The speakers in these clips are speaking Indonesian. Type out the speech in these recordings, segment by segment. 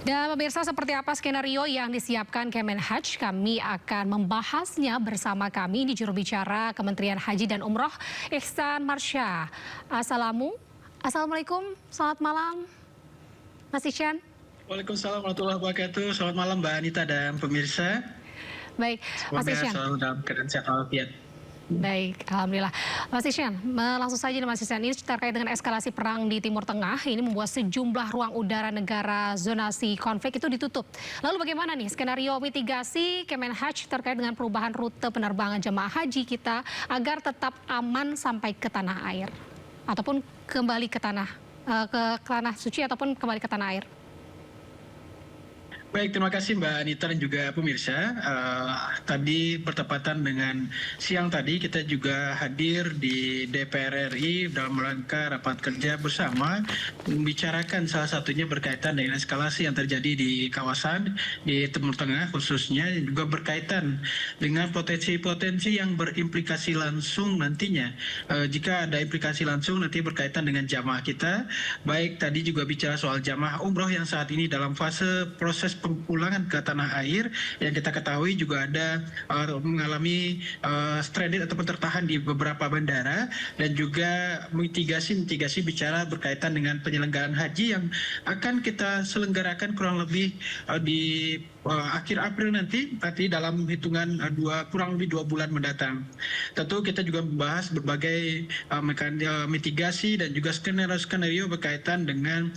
Dan pemirsa, seperti apa skenario yang disiapkan Kemenhaj? Kami akan membahasnya bersama kami di juru bicara Kementerian Haji dan Umroh, Ihsan Marsya. Assalamualaikum, selamat malam, Mas Ihsan. Waalaikumsalam warahmatullahi wabarakatuh. Selamat malam Mbak Anita dan pemirsa. Baik, Mas Ihsan. Selalu dalam keadaan sehat walafiat. Baik, alhamdulillah. Mas Ihsan, langsung saja nih Mas Ihsan, ini terkait dengan eskalasi perang di Timur Tengah, ini membuat sejumlah ruang udara negara zonasi konflik itu ditutup. Lalu bagaimana nih skenario mitigasi Kemenhaj terkait dengan perubahan rute penerbangan jemaah haji kita agar tetap aman sampai ke tanah air? Ataupun kembali ke tanah suci ataupun kembali ke tanah air? Baik, terima kasih Mbak Anita dan juga pemirsa. Tadi bertepatan dengan siang tadi kita juga hadir di DPR RI dalam rangka rapat kerja bersama membicarakan salah satunya berkaitan dengan eskalasi yang terjadi di kawasan di Timur Tengah khususnya, dan juga berkaitan dengan potensi-potensi yang berimplikasi langsung nantinya. Jika ada implikasi langsung nanti berkaitan dengan jamaah kita, baik tadi juga bicara soal jamaah umroh yang saat ini dalam fase proses pemulangan ke tanah air yang kita ketahui juga ada mengalami stranded ataupun tertahan di beberapa bandara, dan juga mitigasi bicara berkaitan dengan penyelenggaraan haji yang akan kita selenggarakan kurang lebih di akhir April nanti dalam hitungan kurang lebih 2 bulan mendatang. Tentu kita juga membahas berbagai mitigasi dan juga skenario berkaitan dengan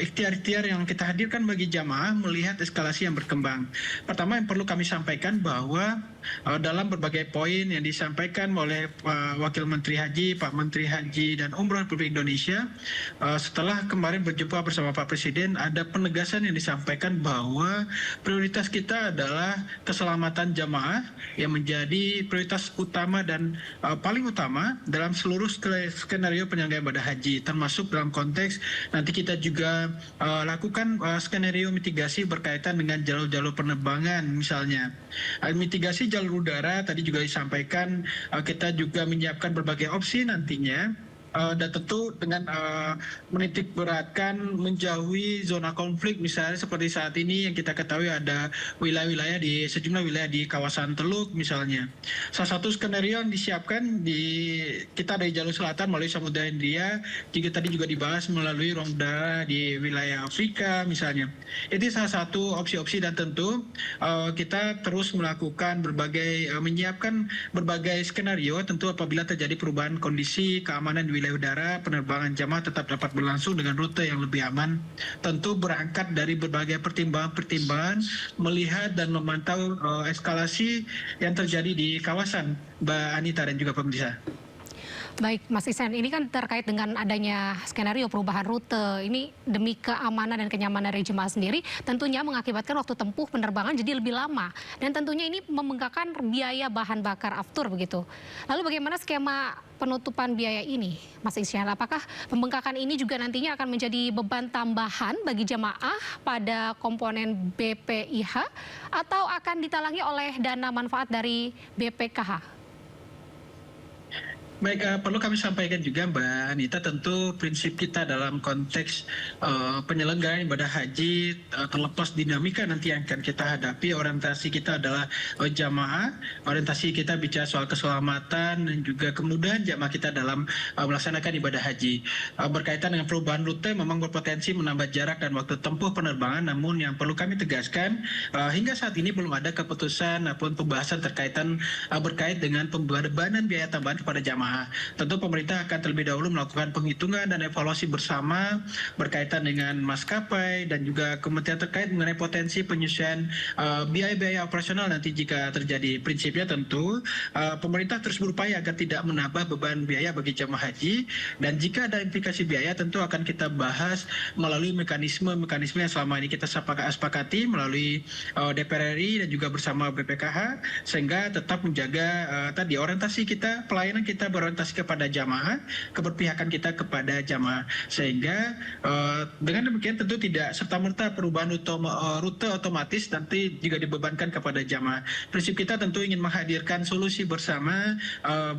ikhtiar-ikhtiar yang kita hadirkan bagi jamaah melihat eskalasi yang berkembang. Pertama yang perlu kami sampaikan bahwa dalam berbagai poin yang disampaikan oleh Wakil Menteri Haji, Pak Menteri Haji dan Umroh Republik Indonesia, setelah kemarin berjumpa bersama Pak Presiden, ada penegasan yang disampaikan bahwa prioritas kita adalah keselamatan jamaah yang menjadi prioritas utama dan paling utama dalam seluruh skenario penyelenggaraan ibadah haji, termasuk dalam konteks nanti kita juga lakukan skenario mitigasi berkaitan dengan jalur-jalur penerbangan misalnya. Mitigasi jalur udara tadi juga disampaikan, kita juga menyiapkan berbagai opsi nantinya. Dan tentu dengan menitik beratkan menjauhi zona konflik, misalnya seperti saat ini yang kita ketahui ada wilayah-wilayah di sejumlah wilayah di kawasan Teluk misalnya. Salah satu skenario yang disiapkan kita dari jalur selatan melalui Samudra Hindia, jika tadi juga dibahas melalui ruang udara di wilayah Afrika misalnya. Itu salah satu opsi-opsi, dan tentu kita terus melakukan menyiapkan berbagai skenario tentu apabila terjadi perubahan kondisi keamanan di wilayah udara, penerbangan jamaah tetap dapat berlangsung dengan rute yang lebih aman. Tentu berangkat dari berbagai pertimbangan melihat dan memantau eskalasi yang terjadi di kawasan, Mbak Anita dan juga pemirsa. Baik, Mas Ihsan, ini kan terkait dengan adanya skenario perubahan rute. Ini demi keamanan dan kenyamanan dari jemaah sendiri, tentunya mengakibatkan waktu tempuh penerbangan jadi lebih lama. Dan tentunya ini membengkakkan biaya bahan bakar aftur begitu. Lalu bagaimana skema penutupan biaya ini, Mas Ihsan? Apakah pembengkakan ini juga nantinya akan menjadi beban tambahan bagi jemaah pada komponen BPIH atau akan ditalangi oleh dana manfaat dari BPKH? Baik, perlu kami sampaikan juga Mbak Anita, tentu prinsip kita dalam konteks penyelenggaraan ibadah haji, terlepas dinamika nanti yang akan kita hadapi, orientasi kita adalah jamaah, orientasi kita bicara soal keselamatan dan juga kemudahan jamaah kita dalam melaksanakan ibadah haji. Berkaitan dengan perubahan rute memang berpotensi menambah jarak dan waktu tempuh penerbangan, namun yang perlu kami tegaskan, hingga saat ini belum ada keputusan maupun pembahasan berkait dengan pembebanan biaya tambahan kepada jamaah. Tentu pemerintah akan terlebih dahulu melakukan penghitungan dan evaluasi bersama berkaitan dengan maskapai dan juga kementerian terkait mengenai potensi penyesuaian biaya-biaya operasional nanti jika terjadi. Prinsipnya tentu pemerintah terus berupaya agar tidak menambah beban biaya bagi jemaah haji, dan jika ada implikasi biaya tentu akan kita bahas melalui mekanisme yang selama ini kita sepakati melalui DPR RI dan juga bersama BPKH, sehingga tetap menjaga orientasi kita, pelayanan kita berorientasi kepada jamaah, keberpihakan kita kepada jamaah. Sehingga dengan demikian tentu tidak serta-merta perubahan rute otomatis nanti juga dibebankan kepada jamaah. Prinsip kita tentu ingin menghadirkan solusi bersama,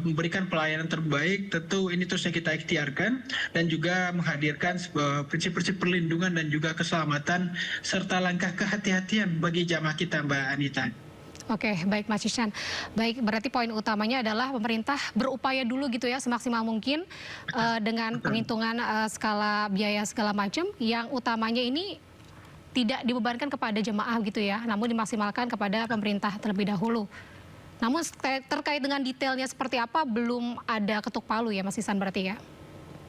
memberikan pelayanan terbaik, tentu ini terusnya kita ikhtiarkan, dan juga menghadirkan prinsip-prinsip perlindungan dan juga keselamatan serta langkah kehati-hatian bagi jamaah kita, Mbak Anita. Oke, baik Mas Ihsan. Baik, berarti poin utamanya adalah pemerintah berupaya dulu gitu ya semaksimal mungkin dengan penghitungan skala biaya segala macam. Yang utamanya ini tidak dibebankan kepada jemaah gitu ya, namun dimaksimalkan kepada pemerintah terlebih dahulu. Namun terkait dengan detailnya seperti apa belum ada ketuk palu ya Mas Ihsan berarti ya?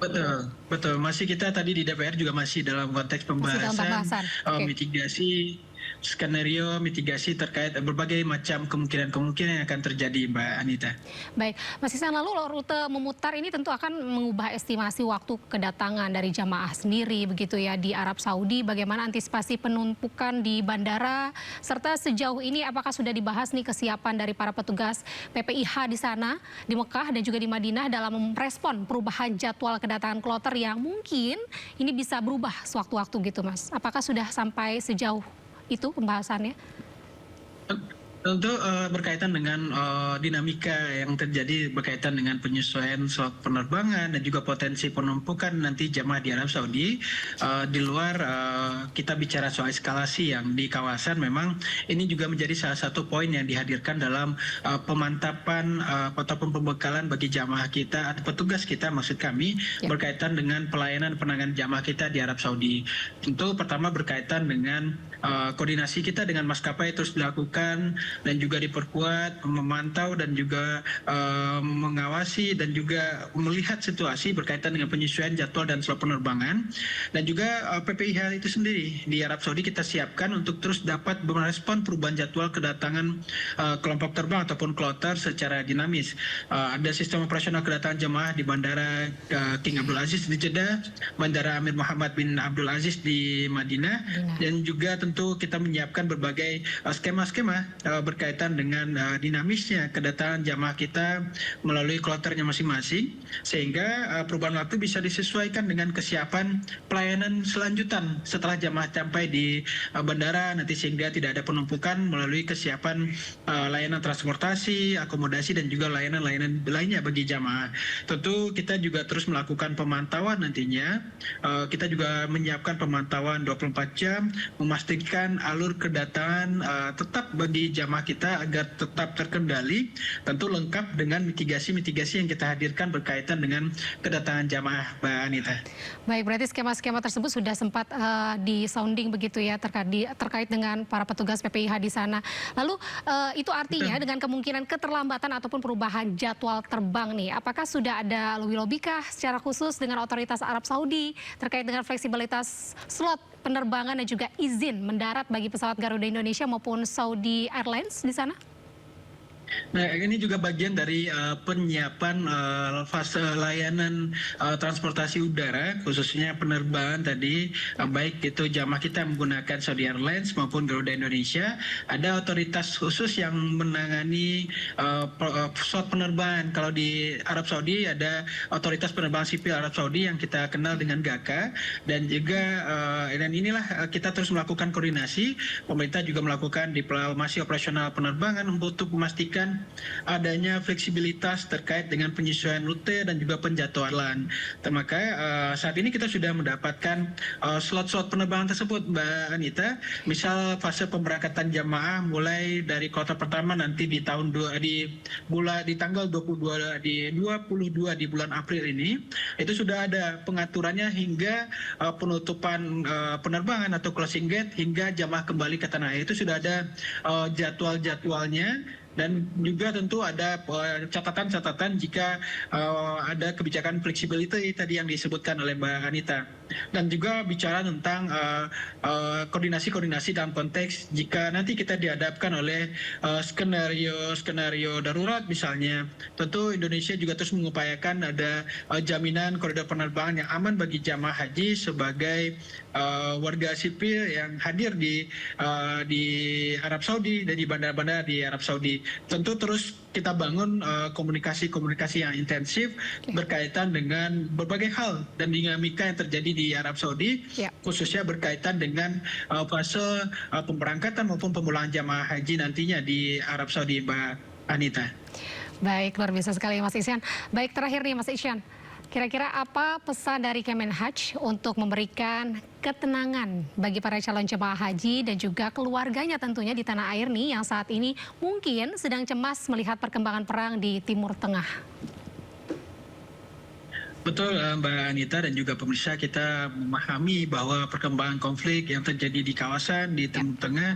Betul, betul. Masih kita tadi di DPR juga masih dalam konteks pembahasan mitigasi, skenario mitigasi terkait berbagai macam kemungkinan-kemungkinan yang akan terjadi, Mbak Anita. Baik, Mas Ihsan, lalu rute memutar ini tentu akan mengubah estimasi waktu kedatangan dari jamaah sendiri begitu ya di Arab Saudi. Bagaimana antisipasi penumpukan di bandara, serta sejauh ini apakah sudah dibahas nih kesiapan dari para petugas PPIH di sana, di Mekah dan juga di Madinah dalam merespon perubahan jadwal kedatangan kloter yang mungkin ini bisa berubah sewaktu-waktu gitu Mas. Apakah sudah sampai sejauh itu pembahasannya? Tentu berkaitan dengan dinamika yang terjadi berkaitan dengan penyesuaian slot penerbangan dan juga potensi penumpukan nanti jamaah di Arab Saudi. Di luar kita bicara soal eskalasi yang di kawasan, memang ini juga menjadi salah satu poin yang dihadirkan dalam pemantapan ataupun pembekalan bagi jamaah kita atau petugas kita maksud kami berkaitan dengan pelayanan penanganan jamaah kita di Arab Saudi. Tentu pertama berkaitan dengan koordinasi kita dengan maskapai terus dilakukan dan juga diperkuat, memantau dan juga mengawasi dan juga melihat situasi berkaitan dengan penyesuaian jadwal dan slot penerbangan. Dan juga PPIH itu sendiri di Arab Saudi kita siapkan untuk terus dapat merespon perubahan jadwal kedatangan kelompok terbang ataupun kloter secara dinamis. Ada sistem operasional kedatangan jemaah di Bandara King Abdul Aziz di Jeddah, Bandara Amir Muhammad bin Abdul Aziz di Madinah, dan juga tentu kita menyiapkan berbagai skema-skema berkaitan dengan dinamisnya kedatangan jamaah kita melalui kloternya masing-masing, sehingga perubahan waktu bisa disesuaikan dengan kesiapan pelayanan selanjutan setelah jamaah sampai di bandara nanti, sehingga tidak ada penumpukan melalui kesiapan layanan transportasi, akomodasi dan juga layanan-layanan lainnya bagi jamaah. Tentu kita juga terus melakukan pemantauan nantinya. Kita juga menyiapkan pemantauan 24 jam, memastikan alur kedatangan tetap bagi jamaah kita agar tetap terkendali, tentu lengkap dengan mitigasi-mitigasi yang kita hadirkan berkaitan dengan kedatangan jamaah, Mbak Anita. Baik, berarti skema-skema tersebut sudah sempat di-sounding begitu ya terkait dengan para petugas PPIH di sana. Lalu itu artinya dengan kemungkinan keterlambatan ataupun perubahan jadwal terbang nih, apakah sudah ada lobby-lobby kah secara khusus dengan otoritas Arab Saudi terkait dengan fleksibilitas slot penerbangan dan juga izin mendarat bagi pesawat Garuda Indonesia maupun Saudi Airlines di sana? Nah, ini juga bagian dari penyiapan fase layanan transportasi udara, khususnya penerbangan tadi, baik itu jamaah kita menggunakan Saudi Airlines maupun Garuda Indonesia. Ada otoritas khusus yang menangani slot penerbangan. Kalau di Arab Saudi ada otoritas penerbangan sipil Arab Saudi yang kita kenal dengan GAKA, dan juga dan inilah kita terus melakukan koordinasi. Pemerintah juga melakukan diplomasi operasional penerbangan untuk memastikan adanya fleksibilitas terkait dengan penyesuaian rute dan juga penjadwalan. Maka saat ini kita sudah mendapatkan slot-slot penerbangan tersebut, Mbak Anita. Misal fase pemberangkatan jamaah mulai dari kloter pertama nanti di tanggal 22 di bulan April ini, itu sudah ada pengaturannya hingga penutupan penerbangan atau closing gate hingga jamaah kembali ke tanah air. Itu sudah ada jadwal-jadwalnya. Dan juga tentu ada catatan-catatan jika ada kebijakan flexibility tadi yang disebutkan oleh Mbak Anita. Dan juga bicara tentang koordinasi-koordinasi dalam konteks jika nanti kita dihadapkan oleh skenario darurat misalnya. Tentu Indonesia juga terus mengupayakan ada jaminan koridor penerbangan yang aman bagi jamaah haji sebagai warga sipil yang hadir di Arab Saudi dan di bandara-bandara di Arab Saudi. Tentu terus kita bangun komunikasi-komunikasi yang intensif berkaitan dengan berbagai hal dan dinamika yang terjadi di Arab Saudi, khususnya berkaitan dengan fase pemberangkatan maupun pemulangan jamaah haji nantinya di Arab Saudi, Mbak Anita. Baik, luar biasa sekali Mas Isyan. Baik, terakhir nih Mas Isyan, kira-kira apa pesan dari Kemenhaj untuk memberikan ketenangan bagi para calon jemaah haji dan juga keluarganya tentunya di tanah air nih yang saat ini mungkin sedang cemas melihat perkembangan perang di Timur Tengah? Betul Mbak Anita dan juga pemirsa, kita memahami bahwa perkembangan konflik yang terjadi di kawasan di Timur Tengah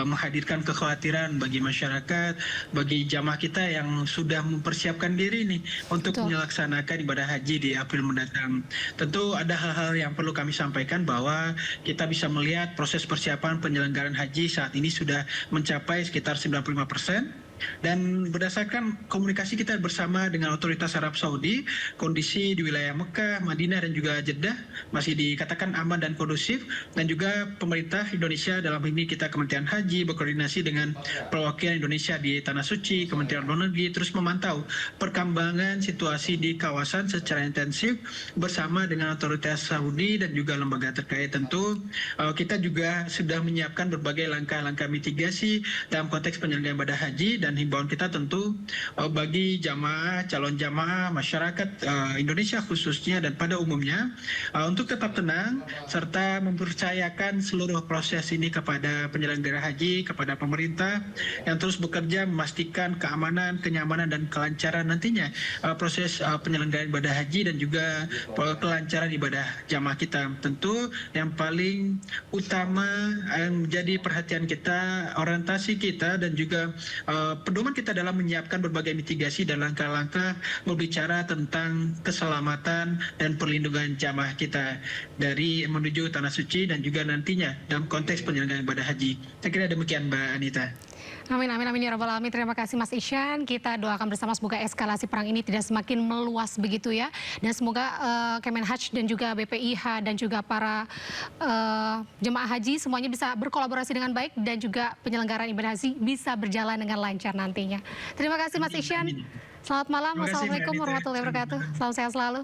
menghadirkan kekhawatiran bagi masyarakat, bagi jamaah kita yang sudah mempersiapkan diri nih untuk melaksanakan ibadah haji di April mendatang. Tentu ada hal-hal yang perlu kami sampaikan bahwa kita bisa melihat proses persiapan penyelenggaraan haji saat ini sudah mencapai sekitar 95%. Dan berdasarkan komunikasi kita bersama dengan otoritas Arab Saudi, kondisi di wilayah Mekah, Madinah dan juga Jeddah masih dikatakan aman dan kondusif, dan juga pemerintah Indonesia dalam ini kita Kementerian Haji berkoordinasi dengan perwakilan Indonesia di Tanah Suci, Kementerian Luar Negeri terus memantau perkembangan situasi di kawasan secara intensif bersama dengan otoritas Saudi dan juga lembaga terkait. Tentu kita juga sudah menyiapkan berbagai langkah-langkah mitigasi dalam konteks penyelenggaraan ibadah haji, dan himbauan kita tentu bagi jamaah, calon jamaah, masyarakat Indonesia khususnya dan pada umumnya untuk tetap tenang serta mempercayakan seluruh proses ini kepada penyelenggara haji, kepada pemerintah yang terus bekerja memastikan keamanan, kenyamanan dan kelancaran nantinya proses penyelenggaraan ibadah haji dan juga kelancaran ibadah jamaah kita. Tentu yang paling utama yang menjadi perhatian kita, orientasi kita dan juga pedoman kita dalam menyiapkan berbagai mitigasi dan langkah-langkah berbicara tentang keselamatan dan perlindungan jamaah kita dari menuju Tanah Suci dan juga nantinya dalam konteks penyelenggaraan ibadah haji. Saya kira demikian Mbak Anita. Amin, amin, amin ya rabbal alamin. Terima kasih Mas Isyan. Kita doakan bersama semoga eskalasi perang ini tidak semakin meluas begitu ya. Dan semoga Kemenhaj dan juga BPIH dan juga para jemaah haji semuanya bisa berkolaborasi dengan baik dan juga penyelenggaraan ibadah haji bisa berjalan dengan lancar nantinya. Terima kasih Mas Isyan. Selamat malam. Wassalamualaikum warahmatullahi wabarakatuh. Salam sehat selalu.